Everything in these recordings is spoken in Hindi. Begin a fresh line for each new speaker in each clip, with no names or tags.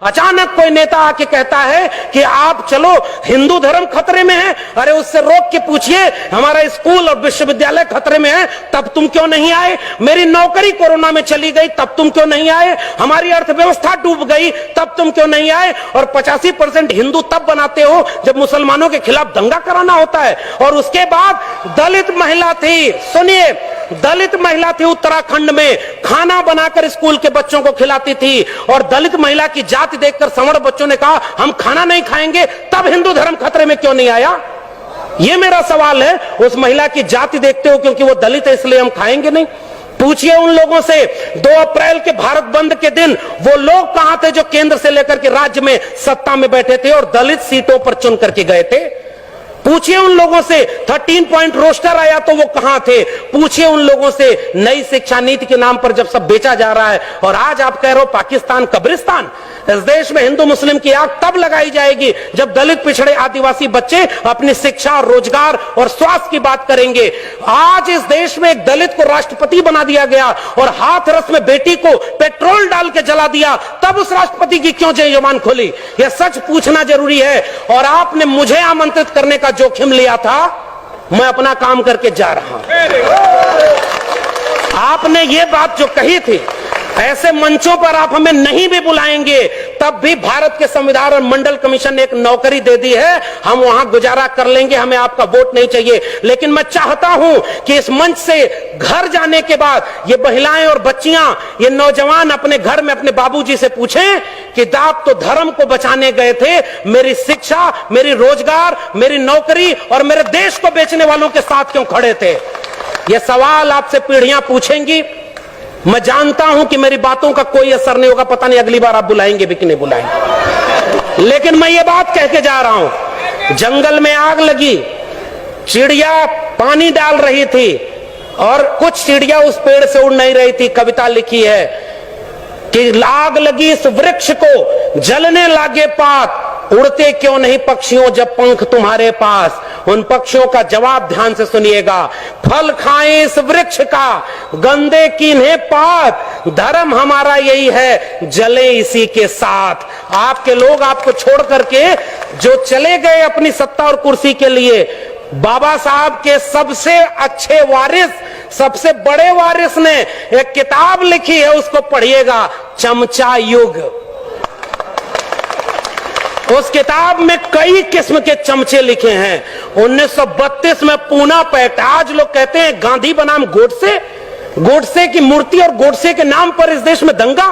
अचानक कोई नेता आके कहता है कि आप चलो हिंदू धर्म खतरे में है। अरे उससे रोक के पूछिए हमारा स्कूल और विश्वविद्यालय खतरे में है, तब तुम क्यों नहीं आए? मेरी नौकरी कोरोना में चली गई, तब तुम क्यों नहीं आए? हमारी अर्थव्यवस्था डूब गई, तब तुम क्यों नहीं आए? और 85% हिंदू तब बनाते हो जब मुसलमानों के खिलाफ दंगा कराना होता है। और उसके बाद दलित महिला थी, सुनिए, दलित महिला थी उत्तराखंड में, खाना बनाकर स्कूल के बच्चों को खिलाती थी। और दलित महिला की जाति देखकर सवर्ण बच्चों ने कहा हम खाना नहीं खाएंगे, तब हिंदू धर्म खतरे में क्यों नहीं आया? यह मेरा सवाल है। उस महिला की जाति देखते हो क्योंकि वो दलित है इसलिए हम खाएंगे नहीं? पूछिए उन लोगों से 2 अप्रैल के भारत बंद के दिन वो लोग कहां थे जो केंद्र से लेकर के राज्य में सत्ता में बैठे थे और दलित सीटों पर चुन करके गए थे? पूछिए उन लोगों से 13 पॉइंट रोस्टर आया तो वो कहां थे? पूछिए उन लोगों से नई शिक्षा नीति के नाम पर जब सब बेचा जा रहा है और आज आप कह रहे हो पाकिस्तान कब्रिस्तान। इस देश में हिंदू मुस्लिम की आग तब लगाई जाएगी जब दलित पिछड़े आदिवासी बच्चे अपनी शिक्षा, रोजगार और स्वास्थ्य की बात करेंगे। आज इस देश में एक दलित को राष्ट्रपति बना दिया गया और हाथरस में बेटी को पेट्रोल डाल के जला दिया, तब उस राष्ट्रपति की क्यों जबान खोली? यह सच पूछना जरूरी है। और आपने मुझे आमंत्रित करने का जोखिम लिया था, मैं अपना काम करके जा रहा हूं। आपने ये बात जो कही थी, ऐसे मंचों पर आप हमें नहीं भी बुलाएंगे तब भी भारत के संविधान और मंडल कमीशन ने एक नौकरी दे दी है, हम वहां गुजारा कर लेंगे, हमें आपका वोट नहीं चाहिए। लेकिन मैं चाहता हूं कि इस मंच से घर जाने के बाद ये महिलाएं और बच्चियां, ये नौजवान अपने घर में अपने बाबूजी से पूछें कि आप तो धर्म को बचाने गए थे, मेरी शिक्षा, मेरी रोजगार, मेरी नौकरी और मेरे देश को बेचने वालों के साथ क्यों खड़े थे? ये सवाल आपसे पीढ़ियां पूछेंगी। मैं जानता हूं कि मेरी बातों का कोई असर नहीं होगा, पता नहीं अगली बार आप बुलाएंगे भी कि नहीं बुलाएंगे। लेकिन मैं ये बात कह के जा रहा हूं, जंगल में आग लगी, चिड़िया पानी डाल रही थी और कुछ चिड़िया उस पेड़ से उड़ नहीं रही थी। कविता लिखी है कि आग लगी इस वृक्ष को, जलने लागे पात, उड़ते क्यों नहीं पक्षियों जब पंख तुम्हारे पास? उन पक्षियों का जवाब ध्यान से सुनिएगा, फल खाएं इस वृक्ष का, गंदे कीन्हे पात, धर्म हमारा यही है, जले इसी के साथ। आपके लोग आपको छोड़ करके जो चले गए अपनी सत्ता और कुर्सी के लिए, बाबा साहब के सबसे अच्छे वारिस, सबसे बड़े वारिस ने एक किताब लिखी है, उसको पढ़िएगा, चमचा युग। उस किताब में कई किस्म के चमचे लिखे हैं। 1932 में पूना पैक्ट, आज लोग कहते हैं गांधी बनाम गोडसे, गोडसे की मूर्ति और गोडसे के नाम पर इस देश में दंगा।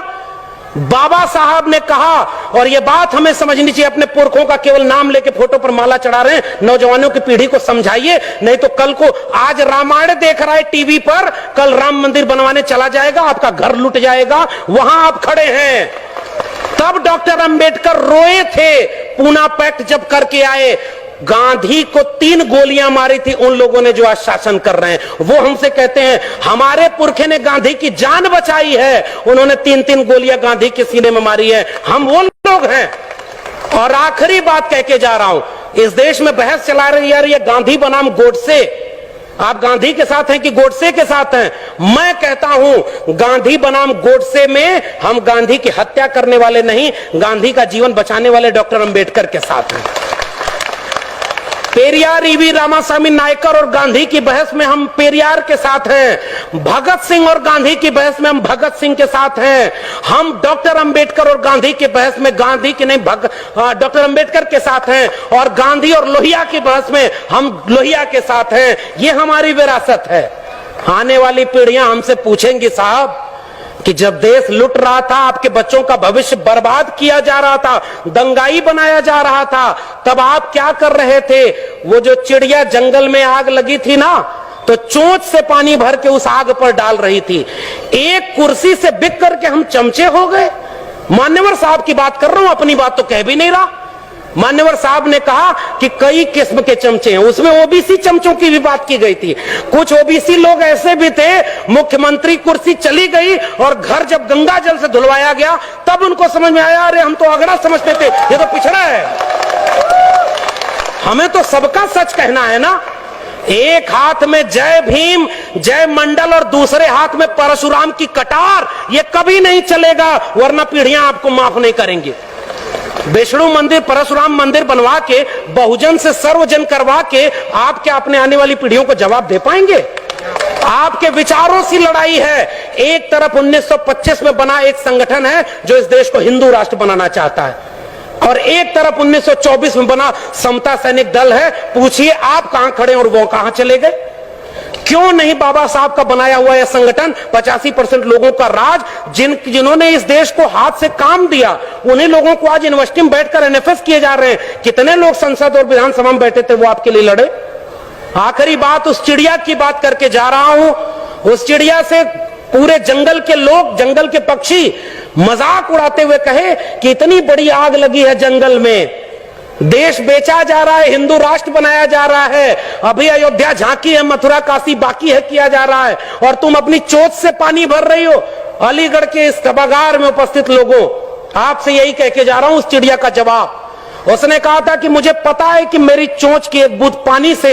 बाबा साहब ने कहा, और यह बात हमें समझनी चाहिए, अपने पुरखों का केवल नाम लेके फोटो पर माला चढ़ा रहे हैं, नौजवानों की पीढ़ी को समझाइए, नहीं तो कल को आज रामायण देख रहा है टीवी पर, कल राम मंदिर बनवाने चला जाएगा, आपका घर लुट जाएगा, वहां आप खड़े हैं। तब डॉक्टर अंबेडकर रोए थे, पूना पैक्ट जब करके आए। गांधी को 3 गोलियां मारी थी उन लोगों ने जो आज शासन कर रहे हैं। वो हमसे कहते हैं हमारे पुरखे ने गांधी की जान बचाई है, उन्होंने 3-3 गोलियां गांधी के सीने में मारी है। हम वो लोग हैं। और आखिरी बात कह के जा रहा हूं, इस देश में बहस चला रही है गांधी बनाम गोडसे, आप गांधी के साथ हैं कि गोडसे के साथ हैं? मैं कहता हूं गांधी बनाम गोडसे में हम गांधी की हत्या करने वाले नहीं, गांधी का जीवन बचाने वाले डॉक्टर अंबेडकर के साथ हैं। पेरियार ईवी रामास्वामी नायकर और गांधी की बहस में हम पेरियार के साथ हैं। भगत सिंह और गांधी की बहस में हम भगत सिंह के साथ हैं। हम डॉक्टर अंबेडकर और गांधी की बहस में गांधी की नहीं डॉक्टर अंबेडकर के साथ हैं। और गांधी और लोहिया की बहस में हम लोहिया के साथ हैं। ये हमारी विरासत है। आने वाली पीढ़ियां हमसे पूछेंगी साहब कि जब देश लुट रहा था, आपके बच्चों का भविष्य बर्बाद किया जा रहा था, दंगाई बनाया जा रहा था, तब आप क्या कर रहे थे? वो जो चिड़िया जंगल में आग लगी थी ना, तो चोंच से पानी भर के उस आग पर डाल रही थी। एक कुर्सी से बिक करके हम चमचे हो गए। मान्यवर साहब की बात कर रहा हूं, अपनी बात तो कह भी नहीं रहा। मान्यवर साहब ने कहा कि कई किस्म के चमचे हैं, उसमें ओबीसी चमचों की भी बात की गई थी। कुछ ओबीसी लोग ऐसे भी थे, मुख्यमंत्री कुर्सी चली गई और घर जब गंगा जल से धुलवाया गया तब उनको समझ में आया, अरे हम तो अगड़ा समझते थे, ये तो पिछड़ा है। हमें तो सबका सच कहना है ना। एक हाथ में जय भीम, जय मंडल और दूसरे हाथ में परशुराम की कटार, ये कभी नहीं चलेगा, वरना पीढ़ियां आपको माफ नहीं करेंगी। विष्णु मंदिर, परशुराम मंदिर बनवा के, बहुजन से सर्वजन करवा के आप क्या अपने आने वाली पीढ़ियों को जवाब दे पाएंगे? आपके विचारों से लड़ाई है। एक तरफ 1925 में बना एक संगठन है जो इस देश को हिंदू राष्ट्र बनाना चाहता है, और एक तरफ 1924 में बना समता सैनिक दल है। पूछिए आप कहां खड़े और वो कहां चले गए? क्यों नहीं बाबा साहब का बनाया हुआ यह संगठन 85% लोगों का राज, जिन्होंने इस देश को हाथ से काम दिया, उन्हीं लोगों को आज यूनिवर्सिटी में बैठकर एनएफएस किए जा रहे हैं। कितने लोग संसद और विधानसभा में बैठे थे वो आपके लिए लड़े? आखिरी बात उस चिड़िया की बात करके जा रहा हूं। उस चिड़िया से पूरे जंगल के लोग, जंगल के पक्षी मजाक उड़ाते हुए कहे कि इतनी बड़ी आग लगी है जंगल में, देश बेचा जा रहा है, हिंदू राष्ट्र बनाया जा रहा है, अभी अयोध्या झांकी है, मथुरा काशी बाकी है किया जा रहा है, और तुम अपनी चोट से पानी भर रही हो। अलीगढ़ के इस सभागार में उपस्थित लोगों, आपसे यही कह के जा रहा हूं उस चिड़िया का जवाब। उसने कहा था कि मुझे पता है कि मेरी चोंच की एक बूंद पानी से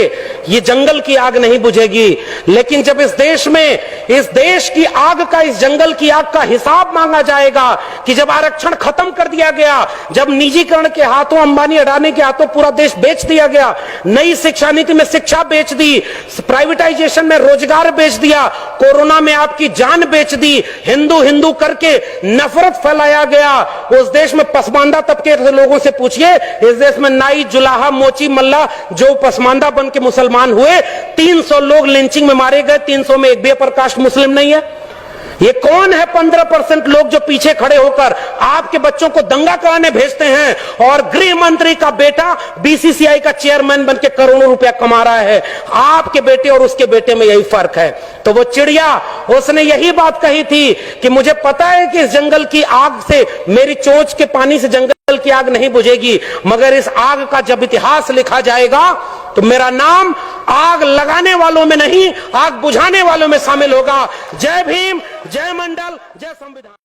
ये जंगल की आग नहीं बुझेगी, लेकिन जब इस देश में, इस देश की आग का, इस जंगल की आग का हिसाब मांगा जाएगा कि जब आरक्षण खत्म कर दिया गया, जब निजीकरण के हाथों, अंबानी अडानी के हाथों पूरा देश बेच दिया गया, नई शिक्षा नीति में शिक्षा बेच दी, प्राइवेटाइजेशन में रोजगार बेच दिया, कोरोना में आपकी जान बेच दी, हिंदू हिंदू करके नफरत फैलाया गया, उस देश में पसमानदा तबके के लोगों से पूछिए, इस देश में नाई, जुलाहा, मोची, मल्ला जो पसमानदा बन के मुसलमान हुए, 300 लोग लिंचिंग में मारे गए, 300 में एक भी अपर कास्ट मुस्लिम नहीं है। ये कौन है 15% लोग जो पीछे खड़े होकर आपके बच्चों को दंगा कराने भेजते हैं, और गृह मंत्री का बेटा बीसीसीआई का चेयरमैन बनके करोड़ों रुपया कमा रहा है। आपके बेटे और उसके बेटे में यही फर्क है। तो वो चिड़िया, उसने यही बात कही थी कि मुझे पता है कि इस जंगल की आग से, मेरी चोंच के पानी से जंगल की आग नहीं बुझेगी, मगर इस आग का जब इतिहास लिखा जाएगा तो मेरा नाम आग लगाने वालों में नहीं, आग बुझाने वालों में शामिल होगा। जय भीम, जय मंडल, जय संविधान।